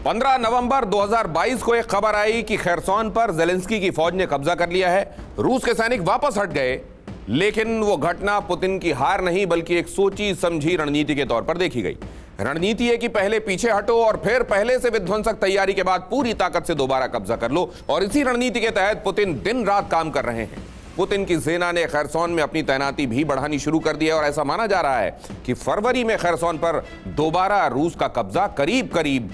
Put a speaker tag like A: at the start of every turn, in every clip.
A: 15 नवंबर 2022 को एक खबर आई कि खैरसौन पर ज़ेलेंस्की की फौज ने कब्जा कर लिया है। रूस के सैनिक वापस हट गए, लेकिन वो घटना पुतिन की हार नहीं बल्कि एक सोची समझी रणनीति के तौर पर देखी गई। रणनीति है कि पहले पीछे हटो और फिर पहले से विध्वंसक तैयारी के बाद पूरी ताकत से दोबारा कब्जा कर लो। और इसी रणनीति के तहत पुतिन दिन रात काम कर रहे हैं। पुतिन की सेना ने खैरसौन में अपनी तैनाती भी बढ़ानी शुरू कर दी है और ऐसा माना जा रहा है कि फरवरी में खैरसौन पर दोबारा रूस का कब्जा करीब करीब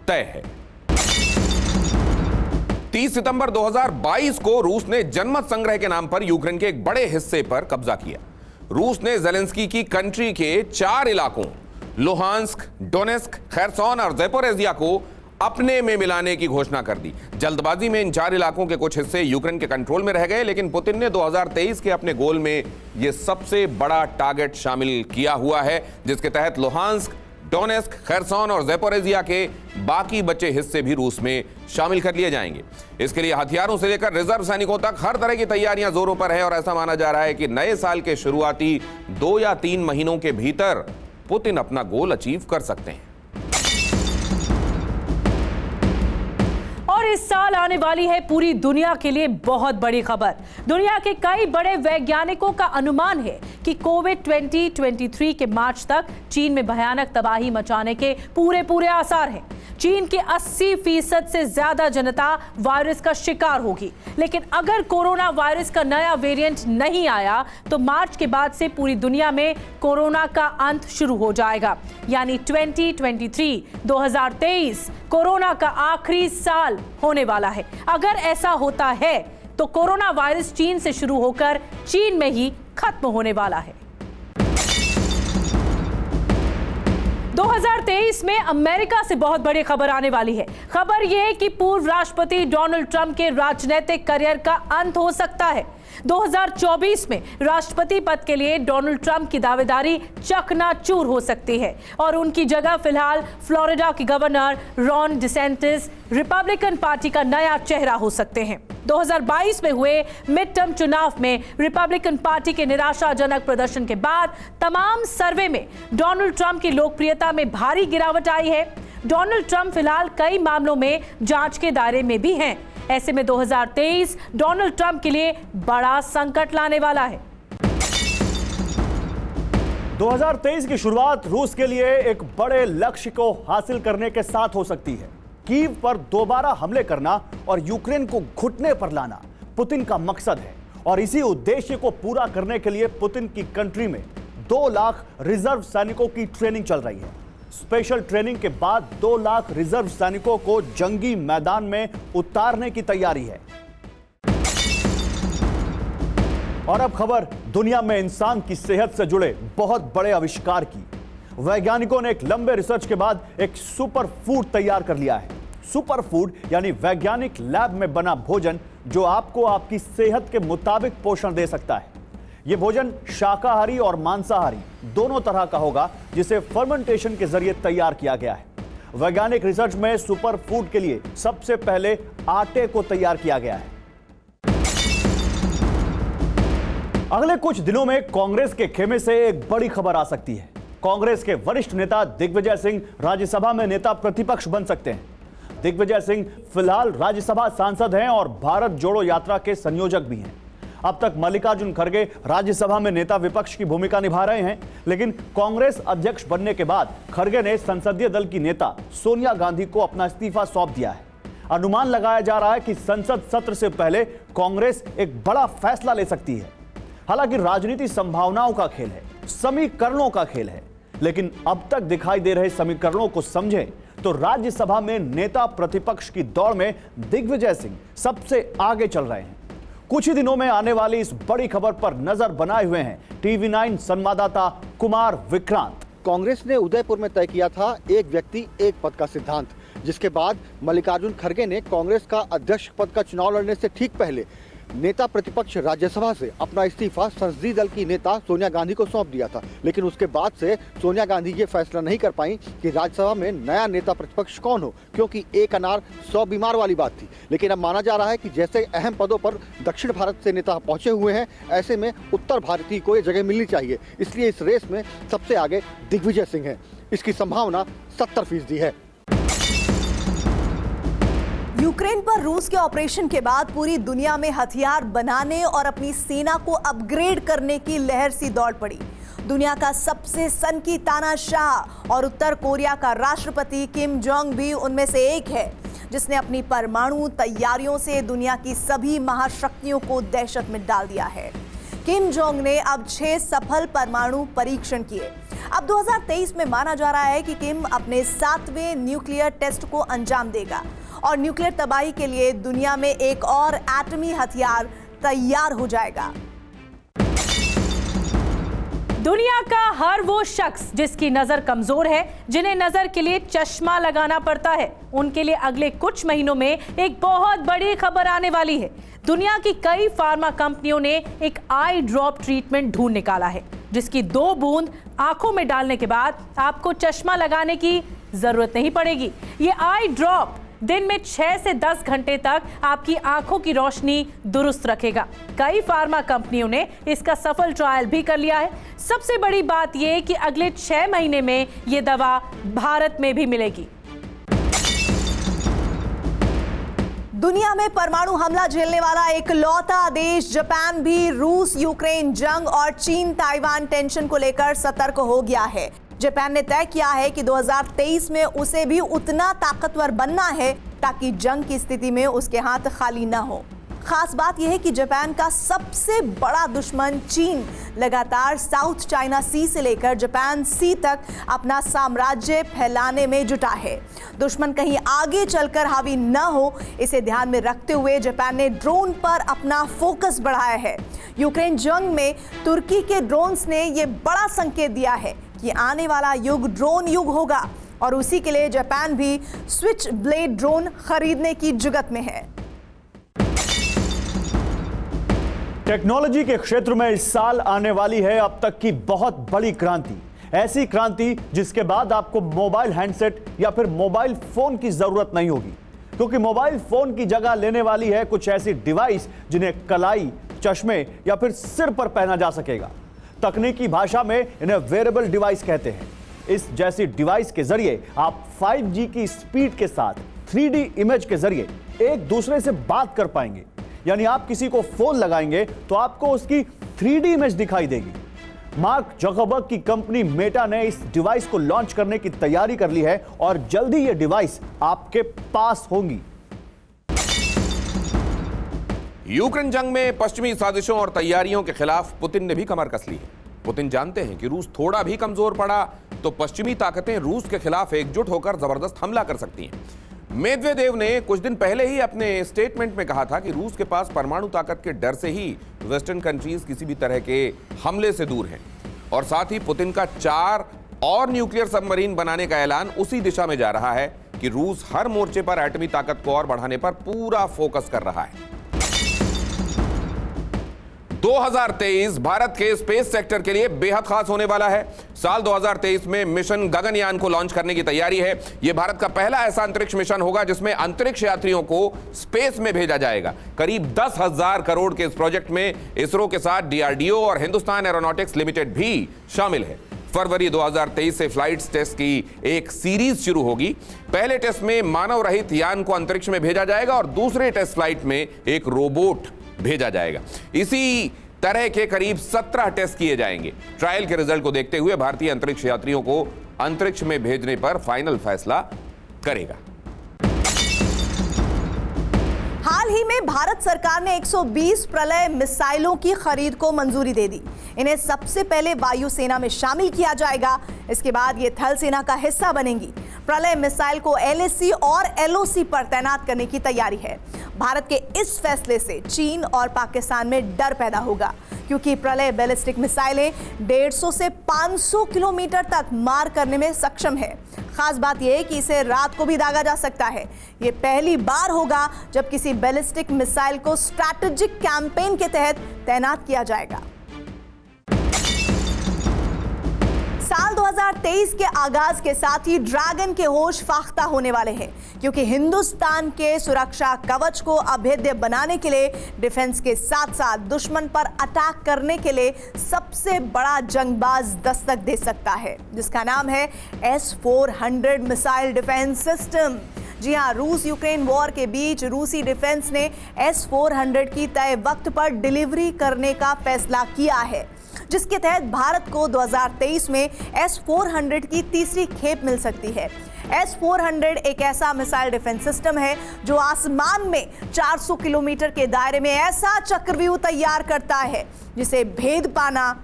A: तय है। 30 सितंबर 2022 को रूस ने जनमत संग्रह के नाम पर यूक्रेन के एक बड़े हिस्से पर कब्जा किया। रूस ने ज़ेलेंस्की की कंट्री के 4 इलाकों लुहांस्क, डोनेस्क, खैरसौन और ज़ैपोरिज़िया को अपने में मिलाने की घोषणा कर दी। जल्दबाजी में इन 4 इलाकों के कुछ हिस्से यूक्रेन के कंट्रोल में रह गए, लेकिन पुतिन ने 2023 के अपने गोल में यह सबसे बड़ा टारगेट शामिल किया हुआ है, जिसके तहत लुहांस्क, डोनेस्क, खैरसौन और ज़ैपोरिज़िया के बाकी बचे हिस्से भी रूस में शामिल कर लिए जाएंगे। इसके लिए हथियारों से लेकर रिजर्व सैनिकों तक हर तरह की तैयारियां जोरों पर है और ऐसा माना जा रहा है कि नए साल के शुरुआती 2 या 3 महीनों के भीतर पुतिन अपना गोल अचीव कर सकते हैं।
B: और इस साल आने वाली है पूरी दुनिया के लिए बहुत बड़ी खबर। दुनिया के कई बड़े वैज्ञानिकों का अनुमान है कि कोविड 2023 के मार्च तक चीन में भयानक तबाही मचाने के पूरे आसार हैं। चीन के 80% से ज्यादा जनता वायरस का शिकार होगी। लेकिन अगर कोरोना वायरस का नया वेरिएंट नहीं आया तो मार्च के बाद से पूरी दुनिया में कोरोना का अंत शुरू हो जाएगा। यानी 2023 कोरोना का आखिरी साल होने वाला है। अगर ऐसा होता है तो कोरोना वायरस चीन से शुरू होकर चीन में ही खत्म होने वाला है। 2023 में अमेरिका से बहुत बड़ी खबर आने वाली है। खबर यह कि पूर्व राष्ट्रपति डोनाल्ड ट्रंप के राजनीतिक करियर का अंत हो सकता है। 2024 में राष्ट्रपति पद के लिए डोनाल्ड ट्रंप की दावेदारी चकनाचूर हो सकती है और उनकी जगह फिलहाल फ्लोरिडा के governor Ron DeSantis Republican party का नया चेहरा हो सकते हैं। 2022 में हुए मिड टर्म चुनाव में रिपब्लिकन पार्टी के निराशाजनक प्रदर्शन के बाद तमाम सर्वे में डोनाल्ड ट्रंप की लोकप्रियता में भारी गिरावट आई है। डोनाल्ड ट्रंप फिलहाल कई मामलों में जांच के दायरे में भी हैं। ऐसे में 2023 डोनाल्ड ट्रंप के लिए बड़ा संकट लाने वाला है।
C: 2023 की शुरुआत रूस के लिए एक बड़े लक्ष्य को हासिल करने के साथ हो सकती है। कीव पर दोबारा हमले करना और यूक्रेन को घुटने पर लाना पुतिन का मकसद है और इसी उद्देश्य को पूरा करने के लिए पुतिन की कंट्री में 2 लाख रिजर्व सैनिकों की ट्रेनिंग चल रही है। स्पेशल ट्रेनिंग के बाद 2 लाख रिजर्व सैनिकों को जंगी मैदान में उतारने की तैयारी है। और अब खबर दुनिया में इंसान की सेहत से जुड़े बहुत बड़े आविष्कार की। वैज्ञानिकों ने एक लंबे रिसर्च के बाद एक सुपर फूड तैयार कर लिया है। सुपर फूड यानी वैज्ञानिक लैब में बना भोजन जो आपको आपकी सेहत के मुताबिक पोषण दे सकता है। यह भोजन शाकाहारी और मांसाहारी दोनों तरह का होगा, जिसे फर्मेंटेशन के जरिए तैयार किया गया है। वैज्ञानिक रिसर्च में सुपर फूड के लिए सबसे पहले आटे को तैयार किया गया है। अगले कुछ दिनों में कांग्रेस के खेमे से एक बड़ी खबर आ सकती है। कांग्रेस के वरिष्ठ नेता दिग्विजय सिंह राज्यसभा में नेता प्रतिपक्ष बन सकते हैं। दिग्विजय सिंह फिलहाल राज्यसभा सांसद हैं और भारत जोड़ो यात्रा के संयोजक भी हैं। अब तक मल्लिकार्जुन खड़गे राज्यसभा में नेता विपक्ष की भूमिका निभा रहे हैं, लेकिन कांग्रेस अध्यक्ष बनने के बाद खड़गे ने संसदीय दल की नेता सोनिया गांधी को अपना इस्तीफा सौंप दिया है। अनुमान लगाया जा रहा है कि संसद सत्र से पहले कांग्रेस एक बड़ा फैसला ले सकती है। हालांकि राजनीति संभावनाओं का खेल है, समीकरणों का खेल है, लेकिन अब तक दिखाई दे रहे समीकरणों को समझें तो राज्यसभा में नेता प्रतिपक्ष की दौड़ में दिग्विजय सिंह सबसे आगे चल रहे हैं। कुछ ही दिनों में आने वाली इस बड़ी खबर पर नजर बनाए हुए हैं TV9 संवाददाता कुमार विक्रांत।
D: कांग्रेस ने उदयपुर में तय किया था एक व्यक्ति एक पद का सिद्धांत, जिसके बाद मल्लिकार्जुन खड़गे ने कांग्रेस का अध्यक्ष पद का चुनाव लड़ने से ठीक पहले नेता प्रतिपक्ष राज्यसभा से अपना इस्तीफा संसदीय दल की नेता सोनिया गांधी को सौंप दिया था। लेकिन उसके बाद से सोनिया गांधी ये फैसला नहीं कर पाई कि राज्यसभा में नया नेता प्रतिपक्ष कौन हो, क्योंकि एक अनार 100 बीमार वाली बात थी। लेकिन अब माना जा रहा है कि जैसे अहम पदों पर दक्षिण भारत से नेता पहुंचे हुए हैं, ऐसे में उत्तर भारतीय को ये जगह मिलनी चाहिए। इसलिए इस रेस में सबसे आगे दिग्विजय सिंह है। इसकी संभावना 70% है।
E: यूक्रेन पर रूस के ऑपरेशन के बाद पूरी दुनिया में हथियार बनाने और अपनी सेना को अपग्रेड करने की लहर सी दौड़ पड़ी। दुनिया का सबसे सनकी तानाशाह और उत्तर कोरिया का राष्ट्रपति किम जोंग भी उनमें से एक है, जिसने अपनी परमाणु तैयारियों से दुनिया की सभी महाशक्तियों को दहशत में डाल दिया है। किम जोंग ने अब 6 सफल परमाणु परीक्षण किए। अब 2023 में माना जा रहा है कि किम अपने 7वें न्यूक्लियर टेस्ट को अंजाम देगा और न्यूक्लियर तबाही के लिए दुनिया में एक और एटमी हथियार तैयार हो जाएगा।
B: दुनिया का हर वो शख्स जिसकी नजर कमजोर है, जिन्हें नजर के लिए चश्मा लगाना पड़ता है, उनके लिए अगले कुछ महीनों में एक बहुत बड़ी खबर आने वाली है। दुनिया की कई फार्मा कंपनियों ने एक आई ड्रॉप ट्रीटमेंट ढूंढ निकाला है, जिसकी 2 बूंद आंखों में डालने के बाद आपको चश्मा लगाने की जरूरत नहीं पड़ेगी। ये आई ड्रॉप दिन में 6 से 10 घंटे तक आपकी आंखों की रोशनी दुरुस्त रखेगा। कई फार्मा कंपनियों ने इसका सफल ट्रायल भी कर लिया है। सबसे बड़ी बात यह कि अगले 6 महीने में यह दवा भारत में भी मिलेगी।
E: दुनिया में परमाणु हमला झेलने वाला इकलौता देश जापान भी रूस यूक्रेन जंग और चीन ताइवान टेंशन को लेकर सतर्क हो गया है। जापान ने तय किया है कि 2023 में उसे भी उतना ताकतवर बनना है ताकि जंग की स्थिति में उसके हाथ खाली न हो। खास बात यह है कि जापान का सबसे बड़ा दुश्मन चीन लगातार साउथ चाइना सी से लेकर जापान सी तक अपना साम्राज्य फैलाने में जुटा है। दुश्मन कहीं आगे चलकर हावी न हो, इसे ध्यान में रखते हुए जापान ने ड्रोन पर अपना फोकस बढ़ाया है। यूक्रेन जंग में तुर्की के ड्रोन्स ने यह बड़ा संकेत दिया है कि आने वाला युग ड्रोन युग होगा और उसी के लिए जापान भी स्विच ब्लेड ड्रोन खरीदने की जुगत में है।
C: टेक्नोलॉजी के क्षेत्र में इस साल आने वाली है अब तक की बहुत बड़ी क्रांति। ऐसी क्रांति जिसके बाद आपको मोबाइल हैंडसेट या फिर मोबाइल फोन की जरूरत नहीं होगी, क्योंकि मोबाइल फोन की जगह लेने वाली है कुछ ऐसी डिवाइस जिन्हें कलाई, चश्मे या फिर सिर पर पहना जा सकेगा। तकनीकी भाषा में इन्हें वेयरेबल डिवाइस कहते हैं। इस जैसी डिवाइस के जरिए आप 5G की स्पीड के साथ 3D इमेज के जरिए एक दूसरे से बात कर पाएंगे। यानी आप किसी को फोन लगाएंगे तो आपको उसकी 3D इमेज दिखाई देगी। मार्क जकरबर्ग की कंपनी मेटा ने इस डिवाइस को लॉन्च करने की तैयारी कर ली है और जल्दी यह डिवाइस आपके पास होंगी।
A: यूक्रेन जंग में पश्चिमी साजिशों और तैयारियों के खिलाफ पुतिन ने भी कमर कस ली है। पुतिन जानते हैं कि रूस थोड़ा भी कमजोर पड़ा तो पश्चिमी ताकतें रूस के खिलाफ एकजुट होकर जबरदस्त हमला कर सकती हैं। मेदवेदेव ने कुछ दिन पहले ही अपने स्टेटमेंट में कहा था कि रूस के पास परमाणु ताकत के डर से ही वेस्टर्न कंट्रीज किसी भी तरह के हमले से दूर हैं। और साथ ही पुतिन का 4 और न्यूक्लियर सबमरीन बनाने का ऐलान उसी दिशा में जा रहा है कि रूस हर मोर्चे पर एटमी ताकत को और बढ़ाने पर पूरा फोकस कर रहा है। 2023 भारत के स्पेस सेक्टर के लिए बेहद खास होने वाला है। साल 2023 में मिशन गगनयान को लॉन्च करने की तैयारी है। यह भारत का पहला ऐसा अंतरिक्ष मिशन होगा जिसमें अंतरिक्ष यात्रियों को स्पेस में भेजा जाएगा। करीब 10,000 करोड़ के इस प्रोजेक्ट में इसरो के साथ DRDO और हिंदुस्तान एरोनॉटिक्स लिमिटेड भी शामिल है। फरवरी 2023 से फ्लाइट्स टेस्ट की एक सीरीज शुरू होगी। पहले टेस्ट में मानव रहित यान को अंतरिक्ष में भेजा जाएगा और दूसरे टेस्ट फ्लाइट में एक रोबोट भेजा जाएगा। इसी तरह के करीब 17 टेस्ट किए जाएंगे। ट्रायल के रिजल्ट को देखते हुए भारतीय अंतरिक्ष यात्रियों को अंतरिक्ष में भेजने पर फाइनल फैसला करेगा।
E: हाल ही में भारत सरकार ने 120 प्रलय मिसाइलों की खरीद को मंजूरी दे दी। इन्हें सबसे पहले वायुसेना में शामिल किया जाएगा। इसके बाद ये थल सेना का हिस्सा बनेंगी। प्रलय मिसाइल को LAC और LOC पर तैनात करने की तैयारी है। भारत के इस फैसले से चीन और पाकिस्तान में डर पैदा होगा, क्योंकि प्रलय बैलिस्टिक मिसाइलें 150 से 500 किलोमीटर तक मार करने में सक्षम है। खास बात यह है कि इसे रात को भी दागा जा सकता है। यह पहली बार होगा जब किसी बैलिस्टिक मिसाइल को स्ट्रैटेजिक कैंपेन के तहत तैनात किया जाएगा। साल 2023 के आगाज के साथ ही ड्रैगन के होश फाख्ता होने वाले हैं, क्योंकि हिंदुस्तान के सुरक्षा कवच को अभेद्य बनाने के लिए डिफेंस के साथ साथ दुश्मन पर अटैक करने के लिए सबसे बड़ा जंगबाज दस्तक दे सकता है, जिसका नाम है S-400 मिसाइल डिफेंस सिस्टम। जी हां, रूस यूक्रेन वॉर के बीच रूसी डिफेंस ने S-400 की तय वक्त पर डिलीवरी करने का फैसला किया है, जिसके तहत भारत को 2023 में S-400 की तीसरी खेप मिल सकती है। S-400 एक ऐसा मिसाइल डिफेंस सिस्टम है जो आसमान में 400 किलोमीटर के दायरे में ऐसा चक्रव्यूह तैयार करता है जिसे भेद पाना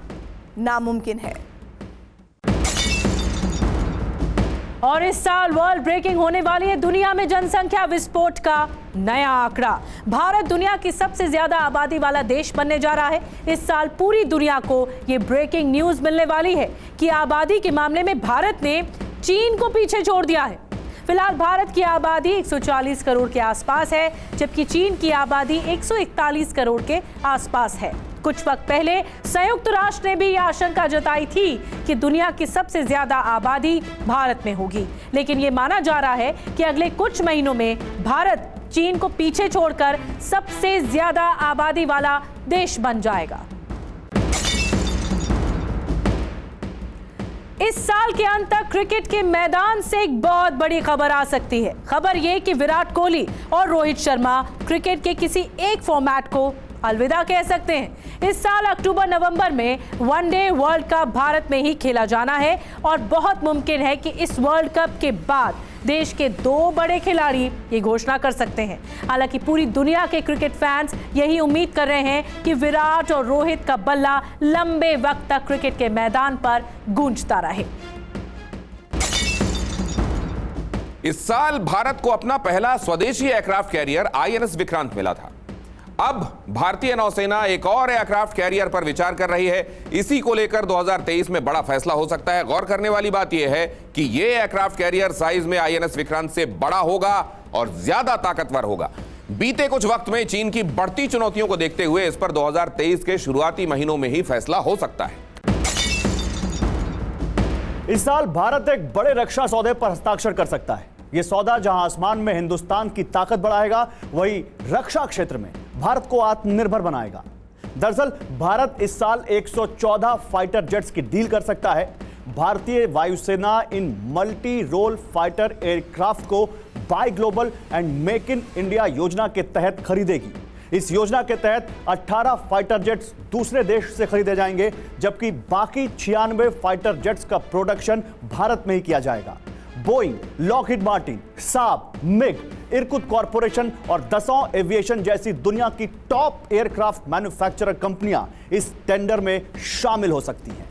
E: नामुमकिन है।
B: और इस साल वर्ल्ड ब्रेकिंग होने वाली है दुनिया में जनसंख्या विस्फोट का नया आंकड़ा। भारत दुनिया की सबसे ज्यादा आबादी वाला देश बनने जा रहा है। इस साल पूरी दुनिया को ये ब्रेकिंग न्यूज मिलने वाली है कि आबादी के मामले में भारत ने चीन को पीछे छोड़ दिया है। फिलहाल भारत की आबादी 140 करोड़ के आसपास है, जबकि चीन की आबादी 141 करोड़ के आसपास है। कुछ वक्त पहले संयुक्त राष्ट्र ने भी यह आशंका जताई थी कि दुनिया की सबसे ज्यादा आबादी भारत में होगी, लेकिन यह माना जा रहा है कि अगले कुछ महीनों में भारत चीन को पीछे छोड़कर सबसे ज्यादा आबादी वाला देश बन जाएगा। इस साल के अंत तक क्रिकेट के मैदान से एक बहुत बड़ी खबर आ सकती है। खबर यह कि विराट कोहली और रोहित शर्मा क्रिकेट के किसी एक फॉर्मेट को अलविदा कह सकते हैं। इस साल अक्टूबर नवंबर में वनडे वर्ल्ड कप भारत में ही खेला जाना है और बहुत मुमकिन है कि इस वर्ल्ड कप के बाद देश के 2 बड़े खिलाड़ी ये घोषणा कर सकते हैं। हालांकि पूरी दुनिया के क्रिकेट फैंस यही उम्मीद कर रहे हैं कि विराट और रोहित का बल्ला लंबे वक्त तक क्रिकेट के मैदान पर गूंजता रहे।
A: इस साल भारत को अपना पहला स्वदेशी एयरक्राफ्ट कैरियर INS विक्रांत मिला था। अब भारतीय नौसेना एक और एयरक्राफ्ट कैरियर पर विचार कर रही है। इसी को लेकर 2023 में बड़ा फैसला हो सकता है। गौर करने वाली बात यह है कि यह एयरक्राफ्ट कैरियर साइज में INS विक्रांत से बड़ा होगा और ज्यादा ताकतवर होगा। बीते कुछ वक्त में चीन की बढ़ती चुनौतियों को देखते हुए इस पर 2023 के शुरुआती महीनों में ही फैसला हो सकता है।
C: इस साल भारत एक बड़े रक्षा सौदे पर हस्ताक्षर कर सकता है। यह सौदा जहां आसमान में हिंदुस्तान की ताकत बढ़ाएगा, वहीं रक्षा क्षेत्र में भारत को आत्मनिर्भर बनाएगा। दरअसल भारत इस साल 114 फाइटर जेट्स की डील कर सकता है। भारतीय वायुसेना इन मल्टी रोल फाइटर एयरक्राफ्ट को buy global and make in India योजना के तहत खरीदेगी। इस योजना के तहत 18 फाइटर जेट्स दूसरे देश से खरीदे जाएंगे, जबकि बाकी 96 फाइटर जेट्स का प्रोडक्शन भारत में ही किया जाएगा। बोइंग, लॉकहीड मार्टिन, साब, मिग, इरकुट कॉरपोरेशन और दसॉ एविएशन जैसी दुनिया की टॉप एयरक्राफ्ट मैन्युफैक्चरर कंपनियां इस टेंडर में शामिल हो सकती हैं।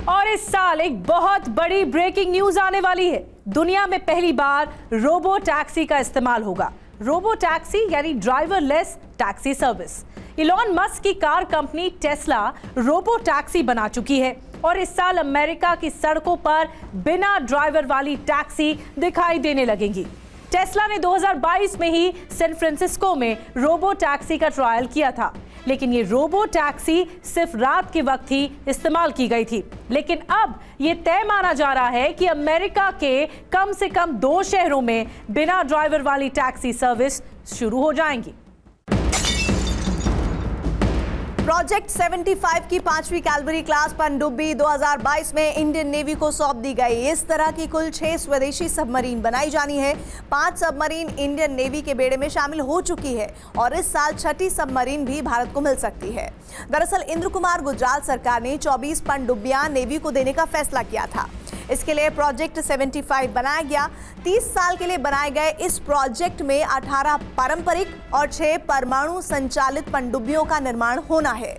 B: और इस साल एक बहुत बड़ी ब्रेकिंग न्यूज आने वाली है। दुनिया में पहली बार रोबो टैक्सी का इस्तेमाल होगा। रोबो टैक्सी यानी driverless taxi service. Elon Musk की car company Tesla robo taxi बना चुकी है और इस साल अमेरिका की सड़कों पर बिना ड्राइवर वाली टैक्सी दिखाई देने लगेंगी। टेस्ला ने 2022 में ही सैन फ्रांसिस्को में रोबो टैक्सी का ट्रायल किया था, लेकिन ये रोबो टैक्सी सिर्फ रात के वक्त ही इस्तेमाल की गई थी। लेकिन अब ये तय माना जा रहा है कि अमेरिका के कम से कम 2 शहरों में बिना ड्राइवर वाली टैक्सी सर्विस शुरू हो जाएंगी।
E: प्रोजेक्ट 75 की 5वीं कैलवरी क्लास पनडुब्बी 2022 में इंडियन नेवी को सौंप दी गई। इस तरह की कुल 6 स्वदेशी सबमरीन बनाई जानी है। 5 सबमरीन इंडियन नेवी के बेड़े में शामिल हो चुकी है और इस साल 6ठी सबमरीन भी भारत को मिल सकती है। दरअसल इंद्र कुमार गुजराल सरकार ने 24 पनडुब्बियां नेवी को देने का फैसला किया था। इसके लिए प्रोजेक्ट 75 बनाया गया। 30 साल के लिए बनाए गए इस प्रोजेक्ट में 18 पारंपरिक और 6 परमाणु संचालित पनडुब्बियों का निर्माण होना है।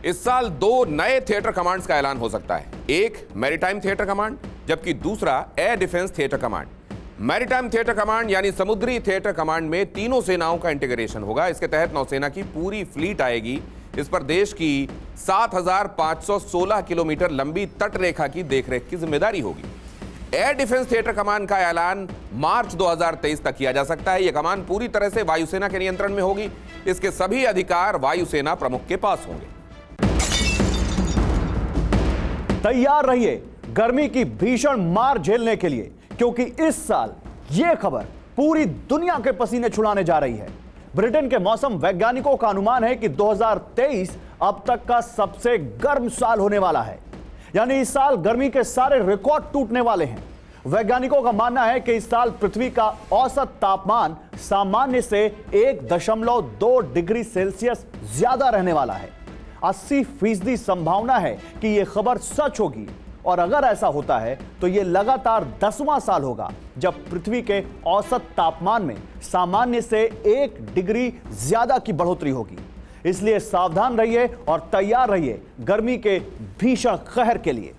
A: इस साल 2 नए थिएटर कमांड्स का ऐलान हो सकता है। एक मैरीटाइम थिएटर कमांड, जबकि दूसरा air defence theatre command. Maritime theatre command यानी समुद्री थिएटर कमांड में तीनों सेनाओं का इंटीग्रेशन होगा। इसके तहत नौसेना की पूरी फ्लीट आएगी। इस पर देश की 7,516 किलोमीटर लंबी तट रेखा की देखरेख की जिम्मेदारी होगी। एयर डिफेंस थिएटर कमांड का ऐलान मार्च 2023 तक किया जा सकता है। यह कमांड पूरी तरह से वायुसेना के नियंत्रण में होगी। इसके सभी अधिकार वायुसेना प्रमुख के पास होंगे।
C: तैयार रहिए गर्मी की भीषण मार झेलने के लिए, क्योंकि इस साल यह खबर पूरी दुनिया के पसीने छुड़ाने जा रही है। ब्रिटेन के मौसम वैज्ञानिकों का अनुमान है कि 2023 अब तक का सबसे गर्म साल होने वाला है। यानी इस साल गर्मी के सारे रिकॉर्ड टूटने वाले हैं। वैज्ञानिकों का मानना है कि इस साल पृथ्वी का औसत तापमान सामान्य से 1.2 डिग्री सेल्सियस ज्यादा रहने वाला है। 80% संभावना है कि यह खबर सच होगी, और अगर ऐसा होता है तो यह लगातार 10वां साल होगा जब पृथ्वी के औसत तापमान में सामान्य से 1 डिग्री ज्यादा की बढ़ोतरी होगी। इसलिए सावधान रहिए और तैयार रहिए गर्मी के भीषण कहर के लिए।